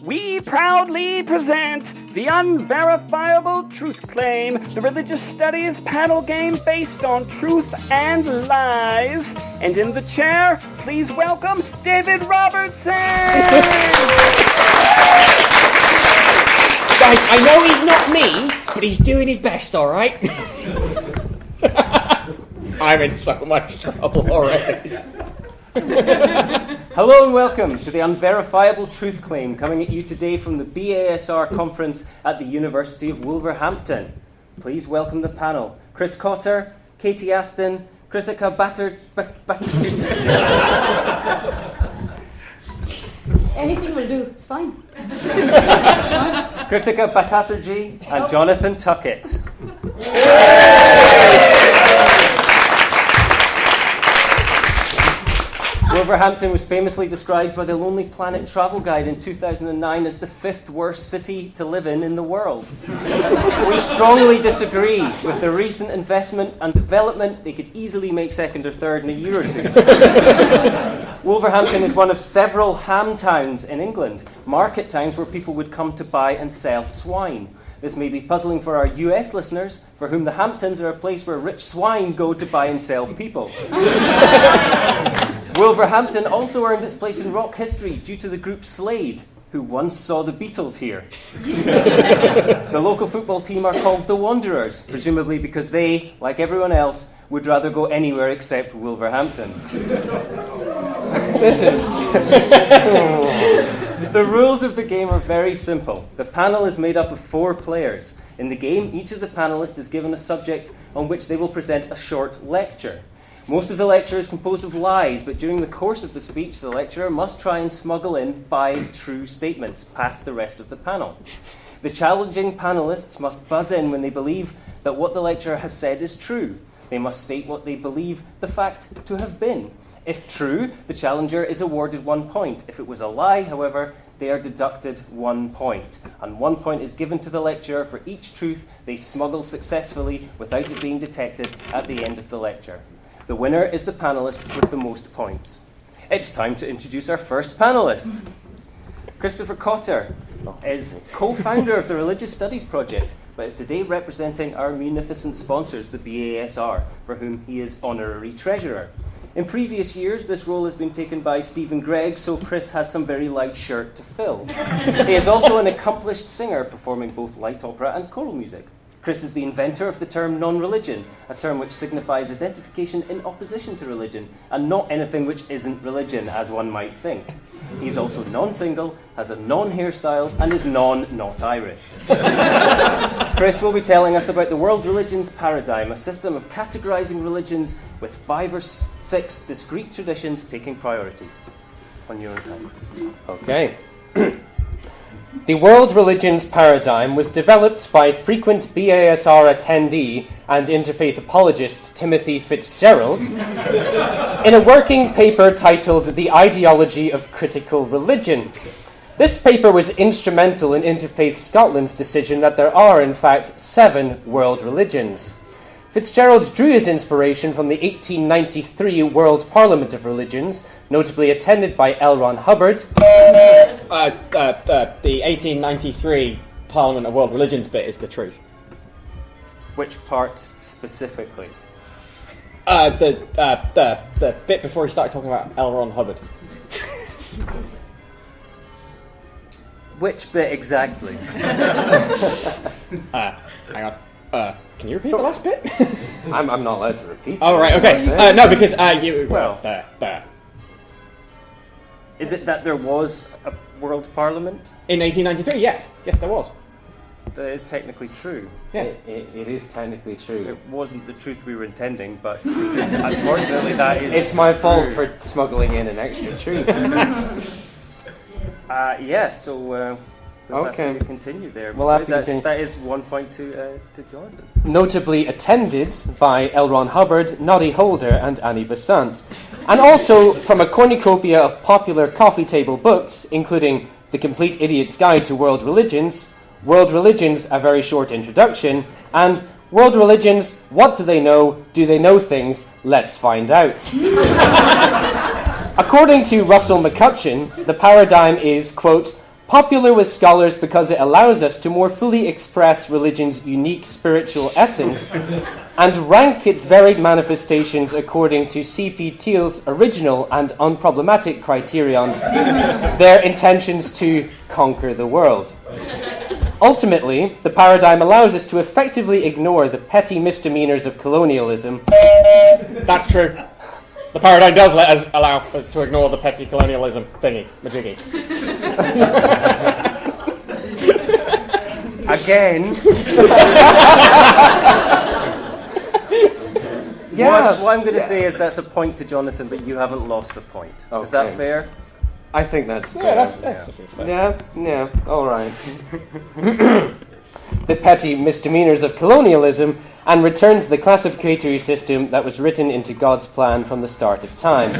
we proudly present the Unverifiable Truth-claim, the religious studies panel game based on truth and lies. And in the chair, please welcome David Robertson! Guys, I know he's not me, but he's doing his best, all right? I'm in so much trouble already. Hello and welcome to the Unverifiable Truth-claim, coming at you today from the BASR conference at the University of Wolverhampton. Please welcome the panel: Chris Cotter, Katie Aston, Krittika Bhattacharjee. Anything will do, it's fine. Krittika Bhattacharjee and Jonathan Tuckett. Wolverhampton was famously described by the Lonely Planet travel guide in 2009 as the 5th worst city to live in the world. We strongly disagree with the recent investment and development. They could easily make second or third in a year or two. Wolverhampton is one of several ham towns in England, market towns where people would come to buy and sell swine. This may be puzzling for our US listeners, for whom the Hamptons are a place where rich swine go to buy and sell people. Wolverhampton also earned its place in rock history due to the group Slade, who once saw the Beatles here. The local football team are called the Wanderers, presumably because they, like everyone else, would rather go anywhere except Wolverhampton. The rules of the game are very simple. The panel is made up of 4 players. In the game, each of the panelists is given a subject on which they will present a short lecture. Most of the lecture is composed of lies, but during the course of the speech, the lecturer must try and smuggle in 5 true statements past the rest of the panel. The challenging panelists must buzz in when they believe that what the lecturer has said is true. They must state what they believe the fact to have been. If true, the challenger is awarded 1 point. If it was a lie, however, they are deducted 1 point. And 1 point is given to the lecturer for each truth they smuggle successfully without it being detected at the end of the lecture. The winner is the panelist with the most points. It's time to introduce our first panelist. Christopher Cotter is co-founder of the Religious Studies Project, but is today representing our munificent sponsors, the BASR, for whom he is honorary treasurer. In previous years, this role has been taken by Stephen Gregg, so Chris has some very light shirt to fill. He is also an accomplished singer, performing both light opera and choral music. Chris is the inventor of the term non-religion, a term which signifies identification in opposition to religion, and not anything which isn't religion, as one might think. He's also non-single, has a non-hairstyle, and is not Irish. Chris will be telling us about the world religions paradigm, a system of categorizing religions with 5 or 6 discrete traditions taking priority. On your own time, Chris. Okay. The world religions paradigm was developed by frequent BASR attendee and interfaith apologist Timothy Fitzgerald in a working paper titled The Ideology of Critical Religion. This paper was instrumental in Interfaith Scotland's decision that there are, in fact, 7 world religions. Fitzgerald drew his inspiration from the 1893 World Parliament of Religions, notably attended by L. Ron Hubbard. The 1893 Parliament of World Religions bit is the truth. Which part specifically? The bit before he started talking about L. Ron Hubbard. Which bit exactly? Hang on. Can you repeat the last bit? I'm not allowed to repeat. Oh, right, okay. No, because you... Well, is it that there was a world parliament? In 1893, yes. Yes, there was. That is technically true. Yeah. It is technically true. It wasn't the truth we were intending, but unfortunately that is It's my fault true. for smuggling in an extra truth. So we'll have to continue there. We'll have to continue. That is 1 point to Jonathan. Notably attended by L. Ron Hubbard, Noddy Holder, and Annie Besant. And also from a cornucopia of popular coffee table books, including The Complete Idiot's Guide to World Religions, World Religions, A Very Short Introduction, and World Religions, What Do They Know? Do They Know Things? Let's Find Out. According to Russell McCutcheon, the paradigm is, quote, Popular with scholars because it allows us to more fully express religion's unique spiritual essence and rank its varied manifestations according to C.P. Thiel's original and unproblematic criterion, their intentions to conquer the world. Ultimately, the paradigm allows us to effectively ignore the petty misdemeanors of colonialism. That's true. The paradigm does allow us to ignore the petty colonialism thingy-majiggy. Again. What I'm going to say is that's a point to Jonathan, but you haven't lost a point. Okay. Is that fair? I think that's fair. Yeah, that's fair. Yeah, all right. The petty misdemeanors of colonialism and return to the classificatory system that was written into God's plan from the start of time.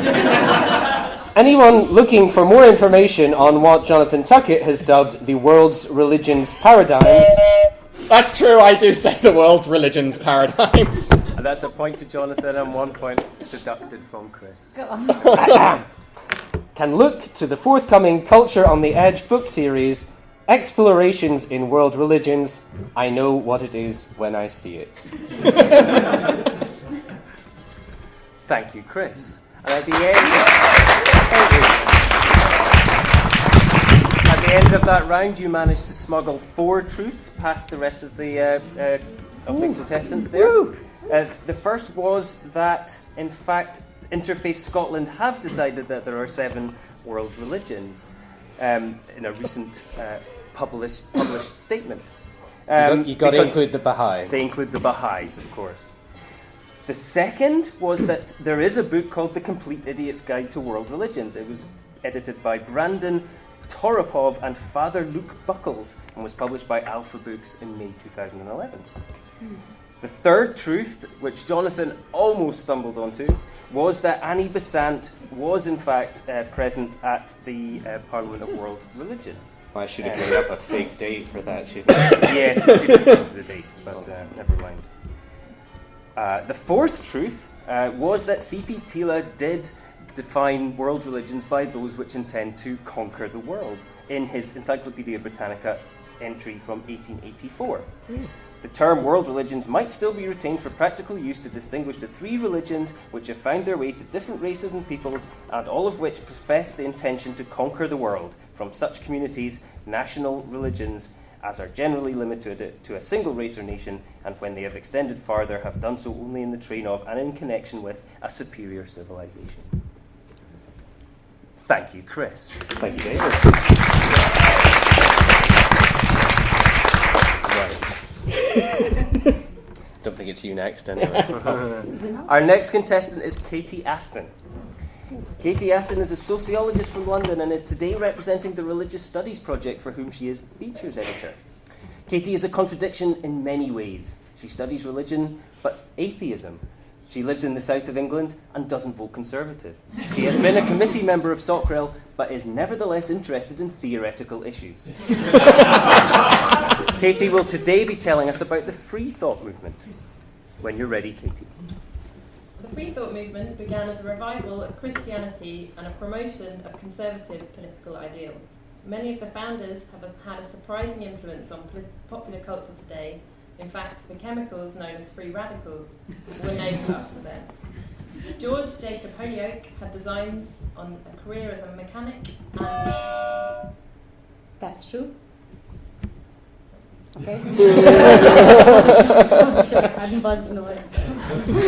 Anyone looking for more information on what Jonathan Tuckett has dubbed the world's religions paradigms... That's true, I do say the world's religions paradigms. And that's a point to Jonathan and 1 point deducted from Chris. Go on. Can look to the forthcoming Culture on the Edge book series, Explorations in World Religions. I know what it is when I see it. Thank you, Chris. And at the end of that round, you managed to smuggle 4 truths past the rest of the contestants there. The first was that, in fact, Interfaith Scotland have decided that there are 7 world religions in a recent published statement. You got to include the Baha'i. They include the Baha'is, of course. The second was that there is a book called The Complete Idiot's Guide to World Religions. It was edited by Brandon Toropov and Father Luke Buckles and was published by Alpha Books in May 2011. The third truth, which Jonathan almost stumbled onto, was that Annie Besant was in fact present at the Parliament of World Religions. I should have made up a fake date for that, shouldn't I? Yes, I should have changed the date, but never mind. The fourth truth was that C.P. Thiele did define world religions by those which intend to conquer the world in his Encyclopaedia Britannica entry from 1884. The term world religions might still be retained for practical use to distinguish the 3 religions which have found their way to different races and peoples, and all of which profess the intention to conquer the world. From such communities, national religions as are generally limited to a single race or nation, and when they have extended farther, have done so only in the train of and in connection with a superior civilization. Thank you, Chris. Thank you, David. Right. Don't think it's you next, anyway. Our next contestant is Katie Aston. Katie Aston is a sociologist from London and is today representing the Religious Studies Project, for whom she is features editor. Katie is a contradiction in many ways. She studies religion, but atheism. She lives in the south of England and doesn't vote Conservative. She has been a committee member of SOCREL, but is nevertheless interested in theoretical issues. Katie will today be telling us about the free thought movement. When you're ready, Katie. The free thought movement began as a revival of Christianity and a promotion of conservative political ideals. Many of the founders have had a surprising influence on popular culture today. In fact, the chemicals known as free radicals were named after them. George Jacob Holyoake had designs on a career as a mechanic and... That's true. Okay. Sure, I haven't buzzed in a while.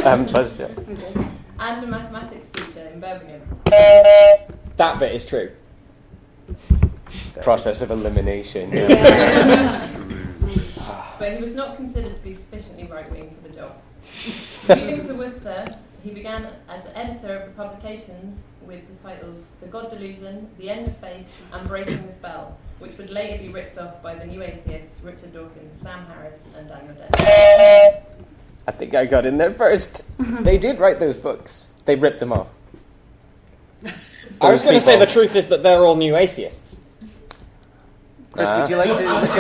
I haven't buzzed yet. Okay. And a mathematics teacher in Birmingham. That bit is true. Process of elimination. But he was not considered to be sufficiently right-wing for the job. Moving to Worcester, he began as editor of the publications with the titles The God Delusion, The End of Faith, and Breaking the Spell, which would later be ripped off by the new atheists Richard Dawkins, Sam Harris, and Daniel Dennett. I think I got in there first. They did write those books. They ripped them off. I was going to say the truth is that they're all new atheists. Chris, would you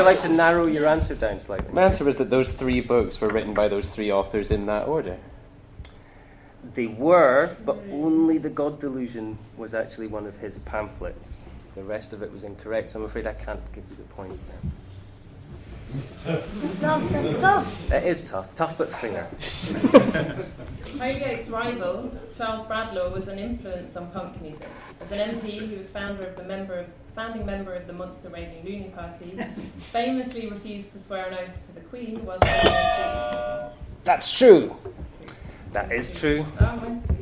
like to narrow your answer down slightly? My answer was that those 3 books were written by those 3 authors in that order. They were, but only The God Delusion was actually one of his pamphlets. The rest of it was incorrect, so I'm afraid I can't give you the point there. That's tough. It is tough. Tough but fair. Holyoke's rival, Charles Bradlaugh, was an influence on punk music. As an MP, he was founding member of the monster-raving Looney Party, famously refused to swear an oath to the Queen whilst on That's true. That is true. Oh, mine's good.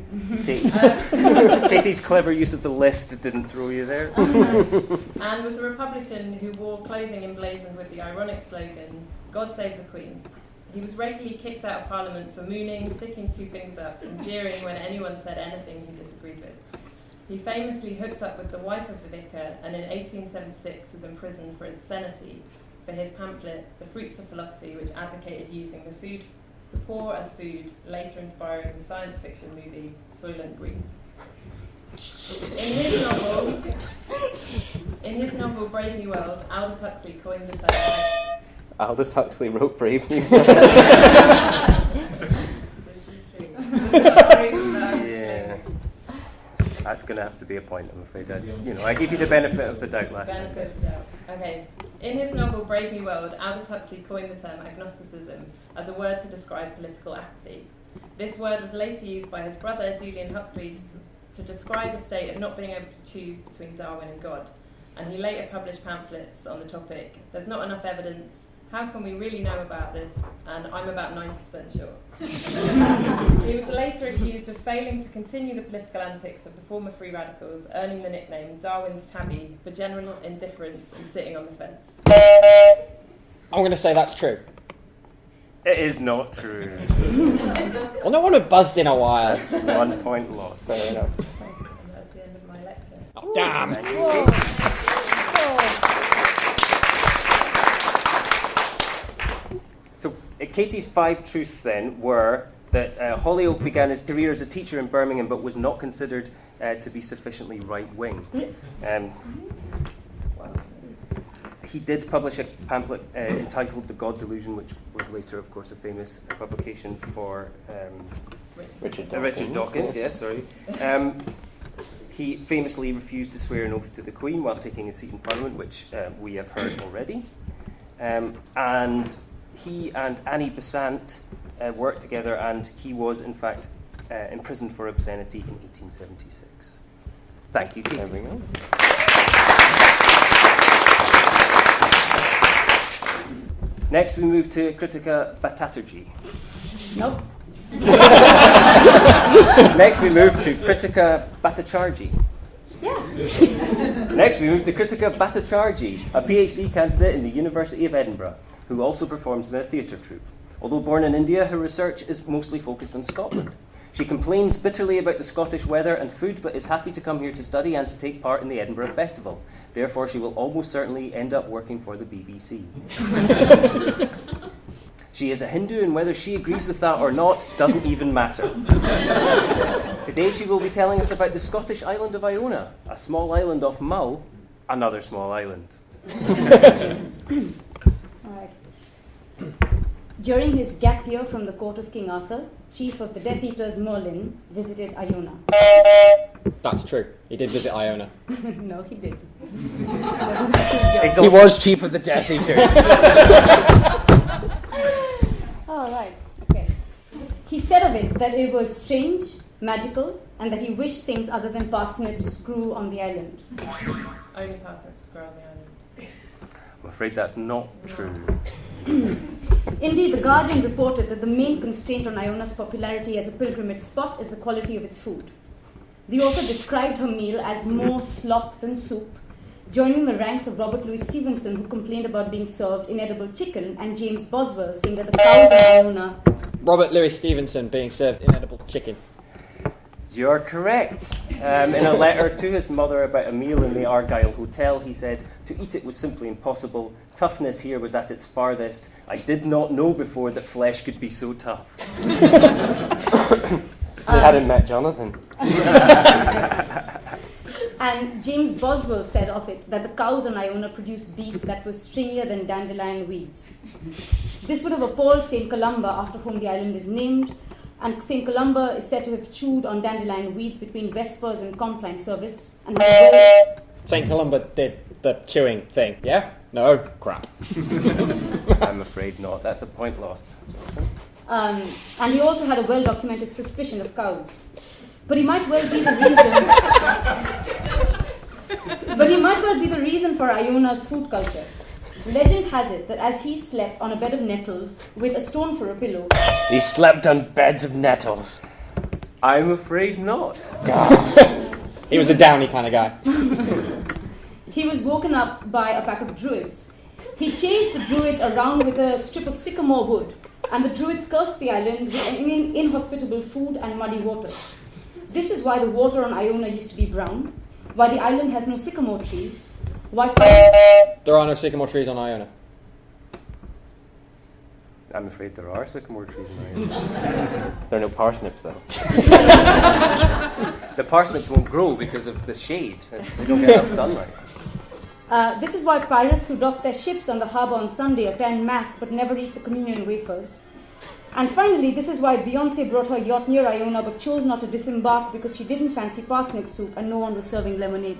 Katie's clever use of the list didn't throw you there. And was a Republican who wore clothing emblazoned with the ironic slogan, God Save the Queen. He was regularly kicked out of Parliament for mooning, sticking two fingers up, and jeering when anyone said anything he disagreed with. He famously hooked up with the wife of the vicar, and in 1876 was imprisoned for obscenity for his pamphlet, The Fruits of Philosophy, which advocated using the poor as food, later inspiring the science fiction movie Soylent Green. In his novel Brave New World, Aldous Huxley coined the term. Aldous Huxley wrote Brave New World. This is true. Yeah. That's going to have to be a point, I'm afraid. I gave you the benefit of the doubt last time. Benefit of the doubt. Okay. In his novel Brave New World, Aldous Huxley coined the term agnosticism as a word to describe political apathy. This word was later used by his brother, Julian Huxley, to describe a state of not being able to choose between Darwin and God. And he later published pamphlets on the topic, There's Not Enough Evidence, How Can We Really Know About This? And I'm about 90% sure. He was later accused of failing to continue the political antics of the former Free Radicals, earning the nickname Darwin's Tabby for general indifference and sitting on the fence. I'm going to say that's true. It is not true. Well, no one had buzzed in a while. 1 point lost. Fair enough. And that's the end of my lecture. Oh, damn. So Katie's 5 truths then were that Holyoke began his career as a teacher in Birmingham but was not considered to be sufficiently right-wing. He did publish a pamphlet entitled The God Delusion, which was later, of course, a famous publication for Richard Dawkins. Yes, sorry. He famously refused to swear an oath to the Queen while taking a seat in Parliament, which we have heard already. And he and Annie Besant worked together, and he was, in fact, imprisoned for obscenity in 1876. Thank you, Katie. There we go. Next, we move to Krittika Bhattacharjee. Nope. Next, we move to Krittika Bhattacharjee. Yeah. Next, we move to Krittika Bhattacharjee, a PhD candidate in the University of Edinburgh, who also performs in a theatre troupe. Although born in India, her research is mostly focused on Scotland. She complains bitterly about the Scottish weather and food, but is happy to come here to study and to take part in the Edinburgh Festival. Therefore, she will almost certainly end up working for the BBC. She is a Hindu, and whether she agrees with that or not doesn't even matter. Today she will be telling us about the Scottish island of Iona, a small island off Mull, another small island. All right. During his gap year from the court of King Arthur, chief of the Death Eaters Merlin visited Iona. That's true. He did visit Iona. No, he didn't. He was chief of the Death Eaters. All right. Okay. He said of it that it was strange, magical, and that he wished things other than parsnips grew on the island. Only parsnips grow on the island. I'm afraid that's not true. Indeed, The Guardian reported that the main constraint on Iona's popularity as a pilgrimage spot is the quality of its food. The author described her meal as more slop than soup, joining the ranks of Robert Louis Stevenson, who complained about being served inedible chicken, and James Boswell, saying that the cows of Iona... Robert Louis Stevenson being served inedible chicken. You're correct. In a letter to his mother about a meal in the Argyle Hotel, he said, "To eat it was simply impossible. Toughness here was at its farthest. I did not know before that flesh could be so tough." They hadn't met Jonathan. And James Boswell said of it that the cows on Iona produced beef that was stringier than dandelion weeds. This would have appalled St. Columba, after whom the island is named, and St. Columba is said to have chewed on dandelion weeds between Vespers and Compline service, and St. Columba did the chewing thing, yeah? No? Crap. I'm afraid not. That's a point lost. And he also had a well-documented suspicion of cows. But he might well be the reason for Iona's food culture. Legend has it that as he slept on a bed of nettles with a stone for a pillow... He slept on beds of nettles. I'm afraid not. He was a downy kind of guy. He was woken up by a pack of druids. He chased the druids around with a strip of sycamore wood, and the druids cursed the island with inhospitable food and muddy water. This is why the water on Iona used to be brown, why the island has no sycamore trees, why pirates... There are no sycamore trees on Iona. I'm afraid there are sycamore trees in Iona. There are no parsnips, though. The parsnips won't grow because of the shade. They don't get enough sunlight. This is why pirates who dock their ships on the harbour on Sunday attend Mass but never eat the communion wafers. And finally, this is why Beyoncé brought her yacht near Iona but chose not to disembark because she didn't fancy parsnip soup and no one was serving lemonade.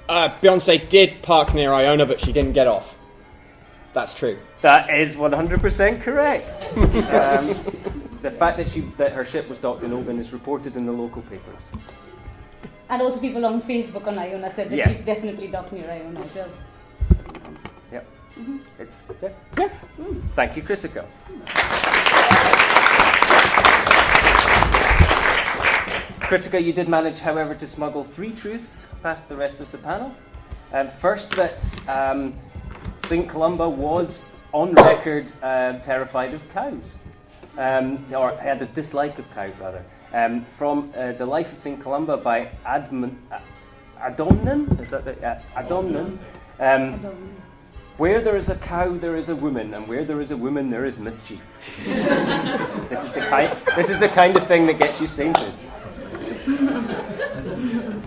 Beyoncé did park near Iona, but she didn't get off. That's true. That is 100% correct. The fact that her ship was docked in Oban is reported in the local papers. And also people on Facebook on Iona said that she's definitely docked near Iona as well. Yep. It's... Yeah. Thank you, Krittika. Krittika, you did manage, however, to smuggle 3 truths past the rest of the panel. First, that St. Columba was, on record, terrified of cows. Or had a dislike of cows, rather. From The Life of St. Columba by Adamnan. Is that the Adamnan? Where there is a cow, there is a woman, and where there is a woman, there is mischief. This is the kind of thing that gets you sainted.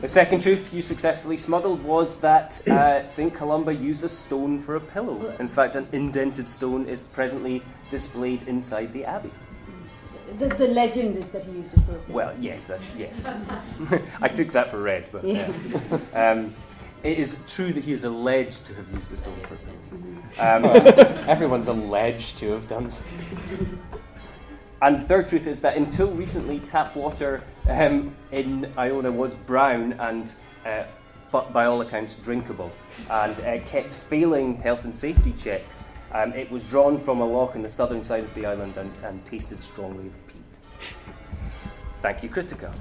The second truth you successfully smuggled was that St. Columba used a stone for a pillow. In fact, an indented stone is presently displayed inside the abbey. The legend is that he used it for a pillow. Well, yes. I took that for red, but yeah. It is true that he is alleged to have used a stone for a pillow. Everyone's alleged to have done. And the third truth is that until recently, tap water in Iona was brown and, but by all accounts, drinkable, and kept failing health and safety checks. It was drawn from a loch on the southern side of the island and tasted strongly of peat. Thank you, Krittika.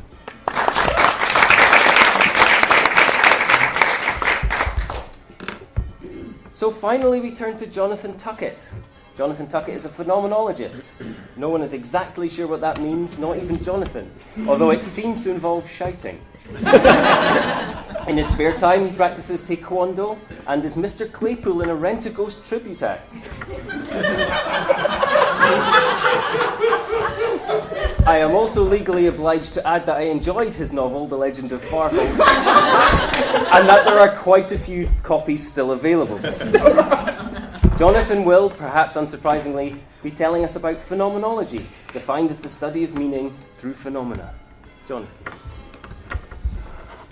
So finally, we turn to Jonathan Tuckett. Jonathan Tuckett is a phenomenologist. No one is exactly sure what that means, not even Jonathan, although it seems to involve shouting. In his spare time, he practices taekwondo and is Mr. Claypool in a Rent-A-Ghost tribute act. I am also legally obliged to add that I enjoyed his novel, The Legend of Farholt, and that there are quite a few copies still available. Jonathan will, perhaps unsurprisingly, be telling us about phenomenology, defined as the study of meaning through phenomena. Jonathan.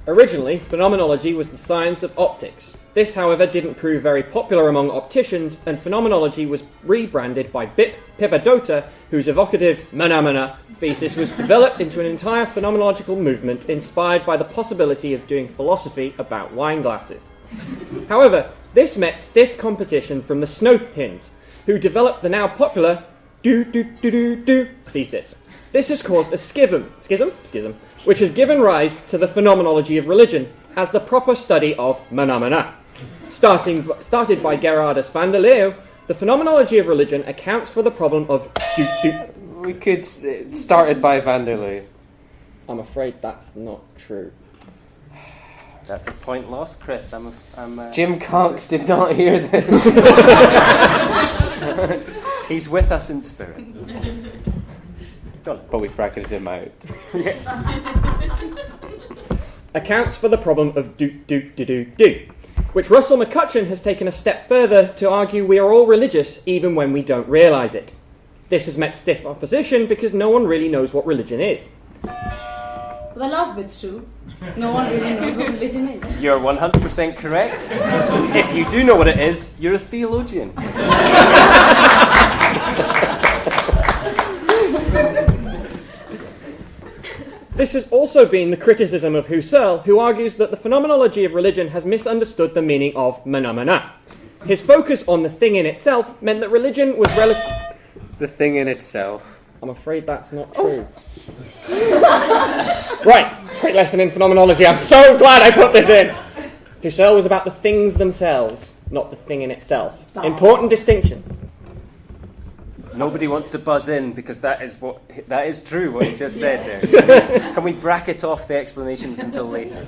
Originally, phenomenology was the science of optics. This, however, didn't prove very popular among opticians, and phenomenology was rebranded by Bip Pippadota, whose evocative "mana-mana" thesis was developed into an entire phenomenological movement inspired by the possibility of doing philosophy about wine glasses. However, this met stiff competition from the Snowthins, who developed the now popular do-do-do-do-do thesis. This has caused a schism, which has given rise to the phenomenology of religion as the proper study of mana-mana. Started by Gerardus van der Leeuw, the phenomenology of religion accounts for the problem of do-do. We could started by van der Leeuw. I'm afraid that's not true. That's a point lost, Chris. Jim Cox did not hear this. He's with us in spirit. John. But we bracketed him out. Yes. Accounts for the problem of do, which Russell McCutcheon has taken a step further to argue we are all religious even when we don't realise it. This has met stiff opposition because no one really knows what religion is. Well, the last bit's true. No one really knows what religion is. You're 100% correct. If you do know what it is, you're a theologian. This has also been the criticism of Husserl, who argues that the phenomenology of religion has misunderstood the meaning of phenomena. His focus on the thing in itself meant that religion was The thing in itself. I'm afraid that's not true. Right, quick lesson in phenomenology. I'm so glad I put this in. Husserl was about the things themselves, not the thing in itself. Important distinction. Nobody wants to buzz in because that is true what he just said there. Can we bracket off the explanations until later?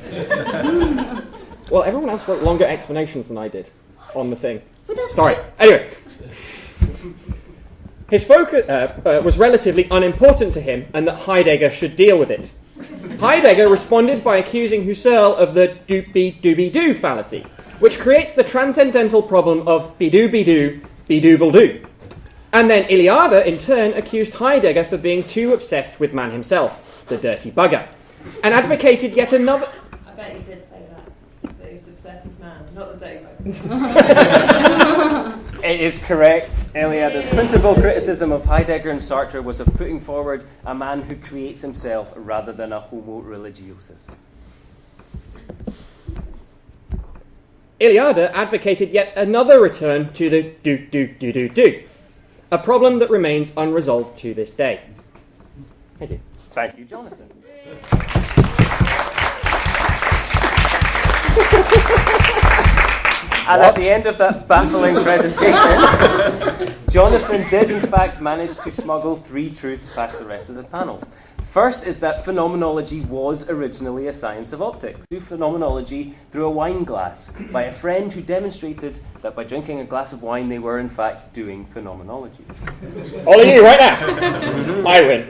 Well, everyone else wrote longer explanations than I did on the thing. Sorry. Anyway. His focus was relatively unimportant to him, and that Heidegger should deal with it. Heidegger responded by accusing Husserl of the doopy-dooby-doo fallacy, which creates the transcendental problem of be-doo-be-doo, be-doo-ble-doo. And then Iliada, in turn, accused Heidegger for being too obsessed with man himself, the dirty bugger, and advocated yet another... I bet you did say that he was obsessed with man, not the dirty bugger. It is correct. Iliada's principal criticism of Heidegger and Sartre was of putting forward a man who creates himself rather than a homo religiosus. Iliada advocated yet another return to the do-do-do-do-do, a problem that remains unresolved to this day. Thank you. Thank you, Jonathan. And at the end of that baffling presentation, Jonathan did in fact manage to smuggle 3 truths past the rest of the panel. First is that phenomenology was originally a science of optics. Do phenomenology through a wine glass by a friend who demonstrated that by drinking a glass of wine they were in fact doing phenomenology. All of you, right now! I win.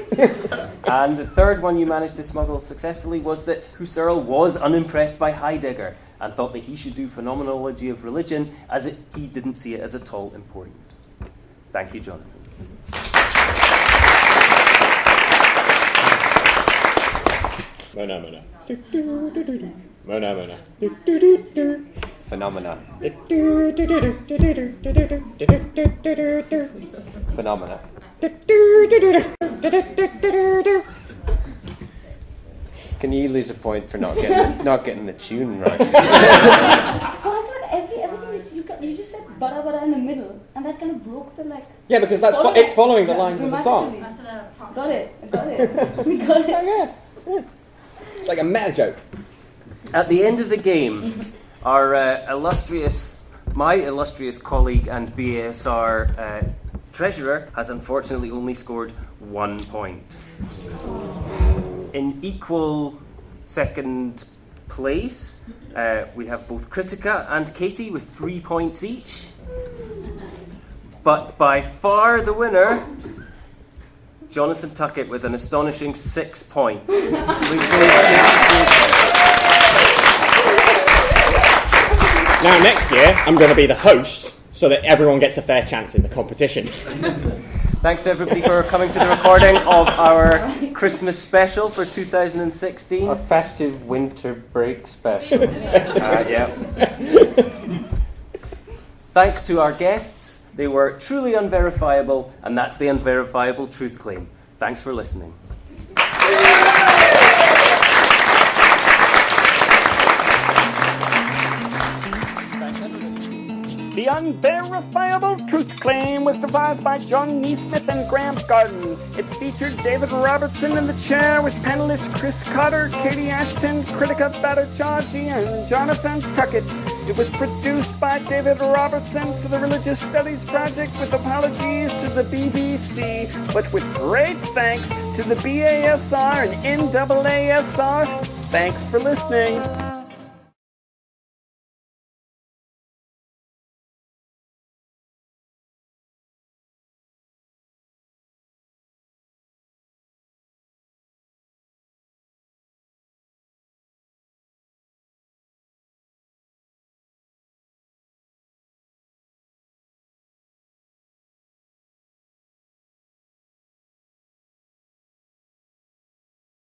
And the third one you managed to smuggle successfully was that Husserl was unimpressed by Heidegger and thought that he should do phenomenology of religion as he didn't see it as at all important. Thank you, Jonathan. Phenomena. Phenomena. Phenomena. Can you lose a point for not getting the tune right? Well, it's like everything that you just said bara bara in the middle, and that kind of broke the like. Yeah, because that's it's following the lines of the song. Got it. We got it. Yeah. It's like a meta joke. At the end of the game, our my illustrious colleague and BASR treasurer has unfortunately only scored 1 point. In equal second place, we have both Krittika and Katie with 3 points each. But by far the winner, Jonathan Tuckett with an astonishing 6 points. Now, next year, I'm going to be the host so that everyone gets a fair chance in the competition. Thanks to everybody for coming to the recording of our Christmas special for 2016. A festive winter break special. Yeah. Thanks to our guests. They were truly unverifiable, and that's the Unverifiable Truth-claim. Thanks for listening. The Unverifiable Truth-claim was devised by John Neesmith and Graham Garden. It featured David Robertson in the chair with panelists Chris Cotter, Katie Ashton, Krittika Bhattacharjee, and Jonathan Tuckett. It was produced by David Robertson for the Religious Studies Project with apologies to the BBC, but with great thanks to the BASR and NAASR. Thanks for listening.